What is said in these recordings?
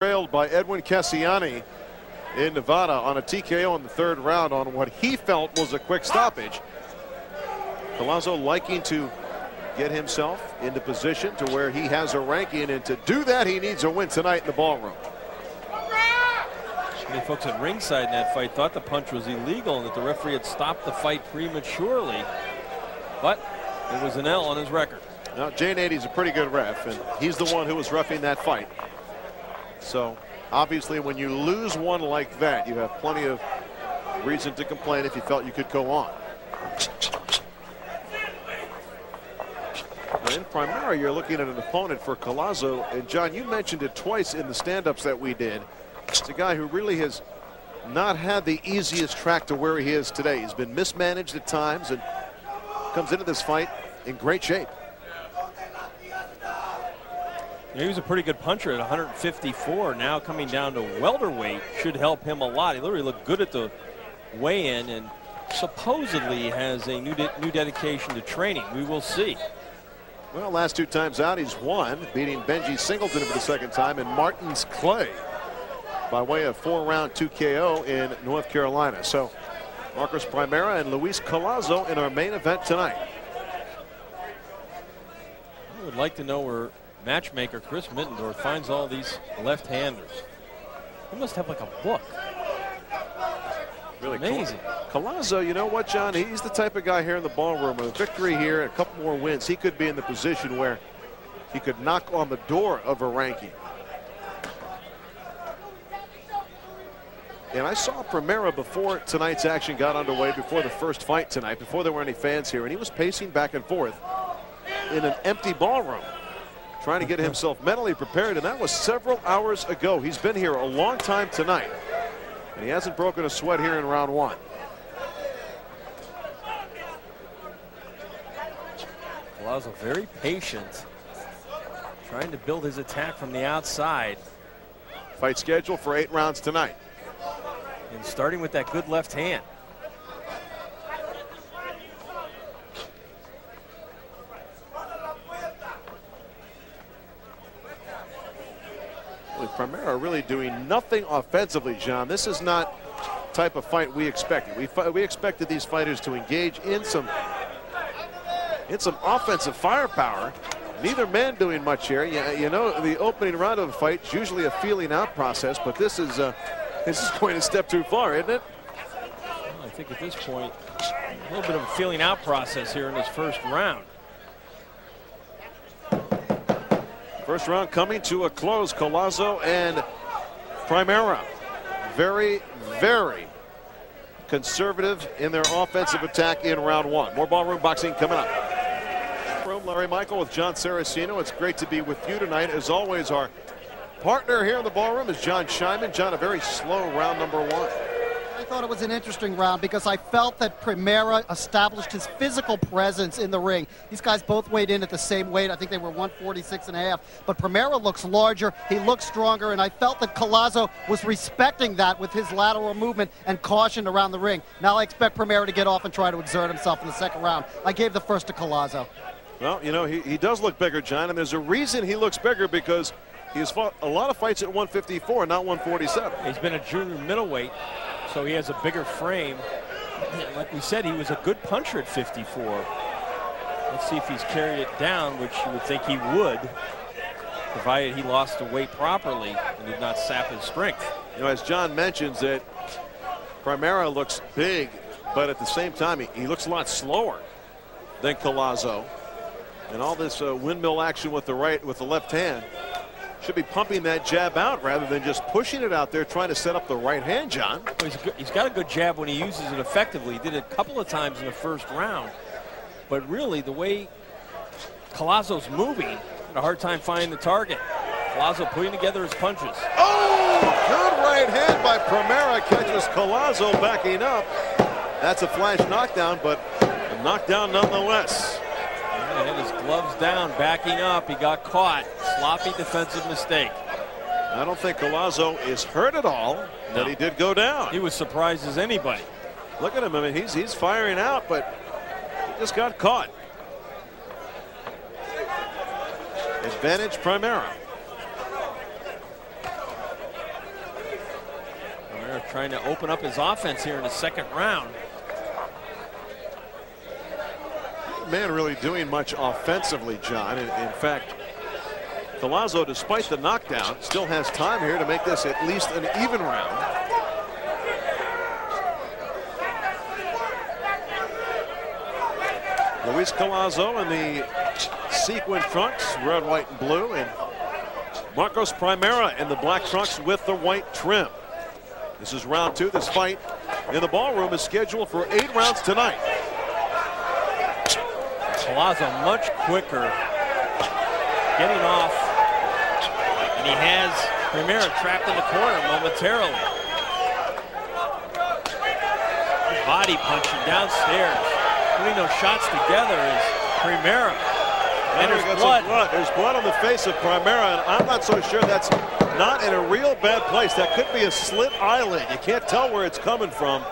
Trailed by Edwin Cassiani in Nevada on a TKO in the third round on what he felt was a quick stoppage. Collazo liking to get himself into position to where he has a ranking, and to do that he needs a win tonight in the ballroom. Many folks at ringside in that fight thought the punch was illegal and that the referee had stopped the fight prematurely, but it was an L on his record. Now Jay Nady's a pretty good ref, and he's the one who was reffing that fight. So obviously when you lose one like that, you have plenty of reason to complain if you felt you could go on. In Primera, you're looking at an opponent for Collazo, and John, you mentioned it twice in the stand-ups that we did. It's a guy who really has not had the easiest track to where he is today. He's been mismanaged at times and comes into this fight in great shape. He was a pretty good puncher at 154. Now coming down to welterweight should help him a lot. He literally looked good at the weigh-in and supposedly has a new dedication to training. We will see. Well, last two times out he's won, beating Benji Singleton for the second time and Martins Clay by way of 4-round 2KO in North Carolina. So Marcos Primera and Luis Collazo in our main event tonight. I would like to know where matchmaker Chris Mittendorf finds all these left-handers. He must have like a book. Really amazing. Collazo, you know what, John? He's the type of guy here in the ballroom with a victory here and a couple more wins. He could be in the position where he could knock on the door of a ranking. And I saw Primera before tonight's action got underway, before the first fight tonight, before there were any fans here, and he was pacing back and forth in an empty ballroom, trying to get himself mentally prepared, and that was several hours ago. He's been here a long time tonight, and he hasn't broken a sweat here in round one. Collazo very patient, trying to build his attack from the outside. Fight scheduled for 8 rounds tonight. And starting with that good left hand. Primera really doing nothing offensively, John. This is not the type of fight we expected. We expected these fighters to engage in some offensive firepower. Neither man doing much here. You know, the opening round of a fight is usually a feeling out process, but this is going a step too far, isn't it? Well, I think at this point, a little bit of a feeling out process here in this first round. First round coming to a close. Collazo and Primera very, very conservative in their offensive attack in round one. More ballroom boxing coming up. Larry Michael with John Saraceno. It's great to be with you tonight. As always, our partner here in the ballroom is John Scheinman. John, a very slow round number one. I thought it was an interesting round because I felt that Primera established his physical presence in the ring. These guys both weighed in at the same weight. I think they were 146.5. But Primera looks larger. He looks stronger. And I felt that Collazo was respecting that with his lateral movement and caution around the ring. Now I expect Primera to get off and try to exert himself in the second round. I gave the first to Collazo. Well, you know, he does look bigger, John. And there's a reason he looks bigger, because he has fought a lot of fights at 154, not 147. He's been a junior middleweight, so he has a bigger frame. Like we said, he was a good puncher at 54. Let's see if he's carried it down, which you would think he would, provided he lost the weight properly and did not sap his strength. You know, as John mentions, that Primera looks big, but at the same time, he looks a lot slower than Collazo. And all this windmill action with the left hand should be pumping that jab out rather than just pushing it out there trying to set up the right hand, John. Well, he's got a good jab when he uses it effectively. He did it a couple of times in the first round. But really, the way Collazo's moving, had a hard time finding the target. Collazo putting together his punches. Oh, good right hand by Primera, catches Collazo backing up. That's a flash knockdown, but a knockdown nonetheless. He had his gloves down, backing up. He got caught. Sloppy defensive mistake. I don't think Collazo is hurt at all, but he did go down. He was surprised as anybody. Look at him. I mean, he's firing out, but he just got caught. Advantage Primera. trying to open up his offense here in the second round. Man really doing much offensively, John. In fact, Collazo, despite the knockdown, still has time here to make this at least an even round. Luis Collazo in the sequin trunks, red, white, and blue, and Marcos Primera in the black trunks with the white trim. This is round 2. This fight in the ballroom is scheduled for 8 rounds tonight. Collazo much quicker getting off, and he has Primera trapped in the corner momentarily. Body punching downstairs. Putting those shots together is Primera. And there's blood. There's blood on the face of Primera, and I'm not so sure that's not in a real bad place. That could be a slit eyelid. You can't tell where it's coming from.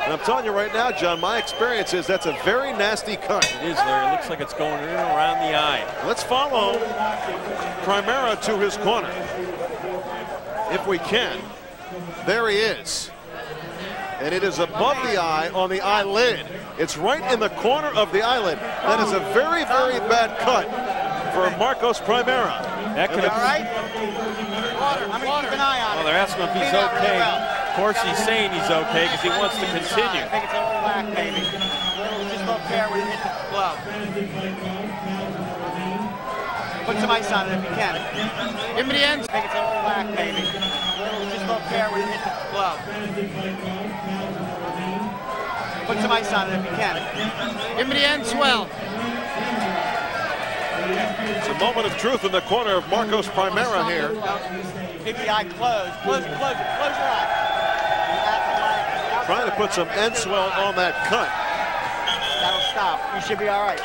And I'm telling you right now, John, my experience is that's a very nasty cut. It is, Larry. It looks like it's going in and around the eye. Let's follow Primera to his corner, if we can. There he is. And it is above the eye on the eyelid. It's right in the corner of the eyelid. That is a very, very bad cut for Marcos Primera. That could have... All right? I'm going to keep an eye on it. Well, they're asking him if he's okay. Of course he's saying he's okay because he wants to continue. I think it's a little whack, maybe. Just don't care when you hit the glove. Put some ice on it if you can. Give me the ends. I think it's a little whack, maybe. Just don't care when you hit the glove. Put some ice on it if you can. Give me the end swell. It's a moment of truth in the corner of Marcos Primera here. Keep the eye closed. Close it, close it. Close your eye. Trying to put some end swell on that cut. That'll stop. You should be all right.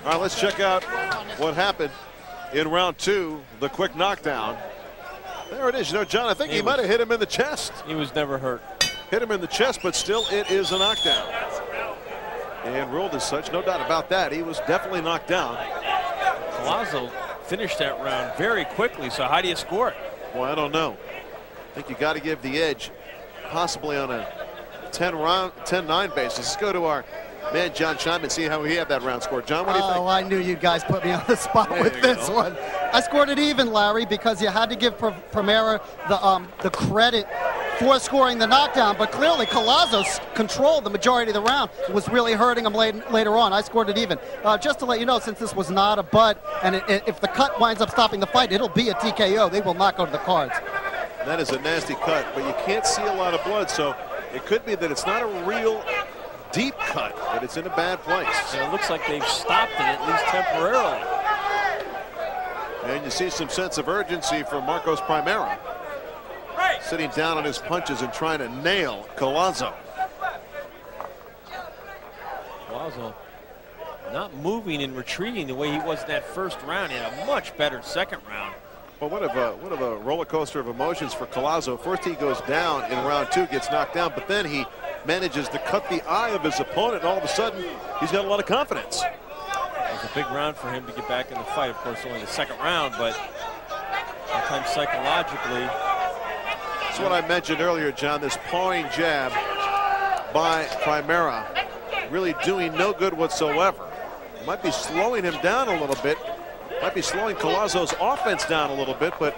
All right, let's check out what happened in round 2, the quick knockdown. There it is. You know, John, I think he might have hit him in the chest. He was never hurt. Hit him in the chest, but still it is a knockdown. And ruled as such, no doubt about that. He was definitely knocked down. Collazo finished that round very quickly, so how do you score it? Well, I don't know. I think you got to give the edge, possibly on a 10-9 basis. Let's go to our man, John Scheinman, and see how he had that round scored. John, what do you think? Oh, I knew you guys put me on the spot with this one. I scored it even, Larry, because you had to give Primera the credit for scoring the knockdown, but clearly Collazo controlled the majority of the round. It was really hurting him later on. I scored it even. Just to let you know, since this was not a butt, and if the cut winds up stopping the fight, it'll be a TKO. They will not go to the cards. That is a nasty cut, but you can't see a lot of blood, so it could be that it's not a real deep cut, but it's in a bad place. And it looks like they've stopped it, at least temporarily. And you see some sense of urgency from Marcos Primera. Sitting down on his punches and trying to nail Collazo. Collazo not moving and retreating the way he was in that first round. He had a much better second round. Well, what of a roller coaster of emotions for Collazo. First he goes down in round 2, gets knocked down, but then he manages to cut the eye of his opponent, and all of a sudden he's got a lot of confidence. It was a big round for him to get back in the fight. Of course, only the second round, but sometimes psychologically. That's what I mentioned earlier, John, this pawing jab by Primera really doing no good whatsoever. Might be slowing him down a little bit. Might be slowing Collazo's offense down a little bit, but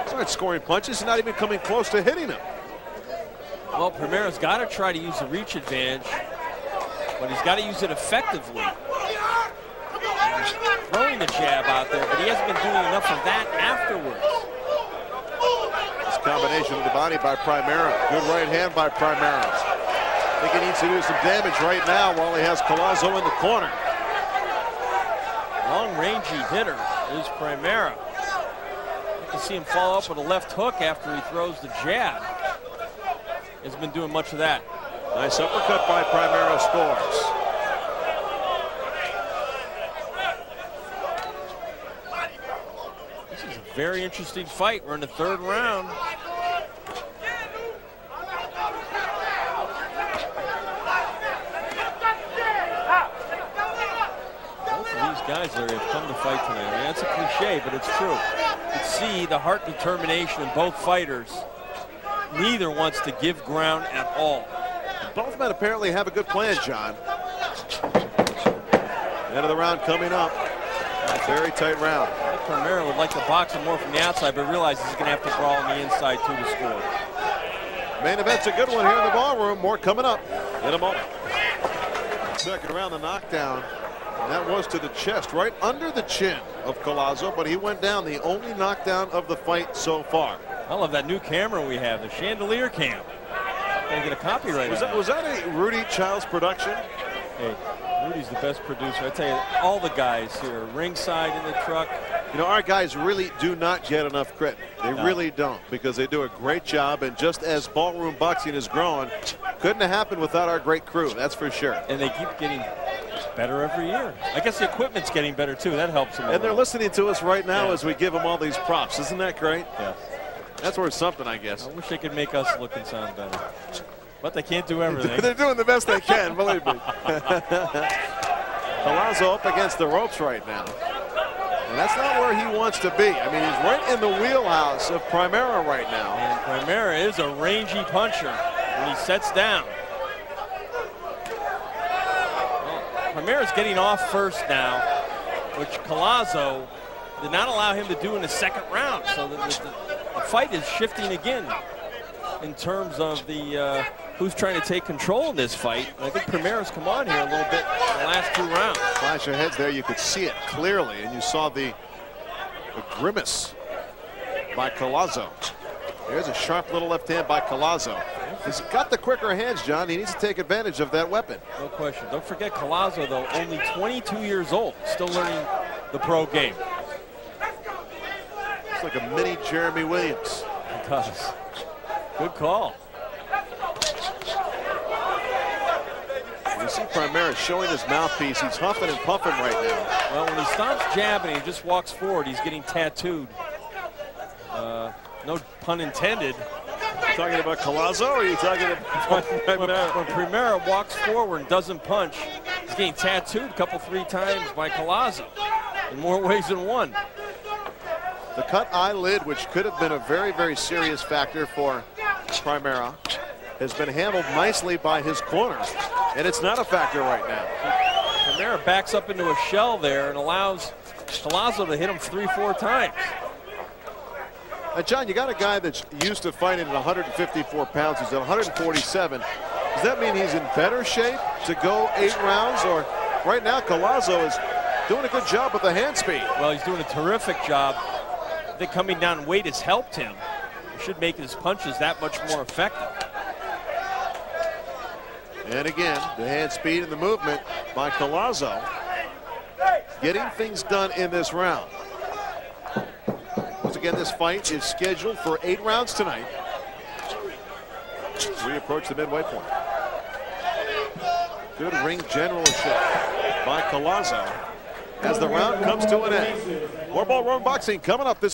he's not scoring punches. He's not even coming close to hitting him. Well, Primera's got to try to use the reach advantage, but he's got to use it effectively. He's throwing the jab out there, but he hasn't been doing enough of that afterwards. This combination of the body by Primera. Good right hand by Primera. I think he needs to do some damage right now while he has Collazo in the corner. Long-rangey hitter is Primera. You can see him follow up with a left hook after he throws the jab. Hasn't been doing much of that. Nice uppercut by Primera, scores. This is a very interesting fight. We're in the third round. Guys that have come to fight tonight. I mean, that's a cliche, but it's true. You can see the heart determination in both fighters. neither wants to give ground at all. Both men apparently have a good plan, John. End of the round coming up. Very tight round. Primera would like to box him more from the outside, but realizes he's going to have to brawl on the inside too to score. Main event's a good one here in the ballroom. More coming up in a moment. Second round, the knockdown. And that was to the chest, right under the chin of Collazo, but he went down. The only knockdown of the fight so far. I love that new camera we have, the chandelier cam. Gonna get a copyright. Was that a Rudy Childs production? Hey, Rudy's the best producer. I tell you, all the guys here, ringside in the truck. You know, our guys really do not get enough credit. They really don't, because they do a great job. And just as ballroom boxing is growing, couldn't have happened without our great crew. That's for sure. And they keep getting better every year. I guess the equipment's getting better too. That helps them. And they're listening to us right now as we give them all these props. Isn't that great? Yeah. That's worth something, I guess. I wish they could make us look and sound better. But they can't do everything. They're doing the best they can, believe me. Collazo up against the ropes right now. And that's not where he wants to be. I mean, he's right in the wheelhouse of Primera right now. And Primera is a rangy puncher when he sets down. Well, Primera's getting off first now, which Collazo did not allow him to do in the second round. So the fight is shifting again in terms of the who's trying to take control in this fight. And I think Primera's come on here a little bit in the last two rounds. Flash of heads there, you could see it clearly, and you saw the grimace by Collazo. There's a sharp little left hand by Collazo. He's got the quicker hands, John. He needs to take advantage of that weapon. No question. Don't forget Collazo, though, only 22 years old, still learning the pro game. It's like a mini Jeremy Williams. It does. Good call. You see Primera showing his mouthpiece. He's huffing and puffing right now. Well, when he stops jabbing, he just walks forward. He's getting tattooed. No pun intended. Talking about Collazo, or are you talking about Primera? When Primera walks forward and doesn't punch, he's getting tattooed a couple, 3 times by Collazo in more ways than one. The cut eyelid, which could have been a very, very serious factor for Primera, has been handled nicely by his corner, and it's not a factor right now. Primera backs up into a shell there and allows Collazo to hit him 3-4 times. John, you got a guy that's used to fighting at 154 pounds. He's at 147. Does that mean he's in better shape to go 8 rounds? Or right now, Collazo is doing a good job with the hand speed. Well, he's doing a terrific job. I think coming down in weight has helped him. It should make his punches that much more effective. And again, the hand speed and the movement by Collazo getting things done in this round. Once again, this fight is scheduled for 8 rounds tonight. We approach the midway point. Good ring generalship by Collazo as the round comes to an end. More ballroom boxing coming up this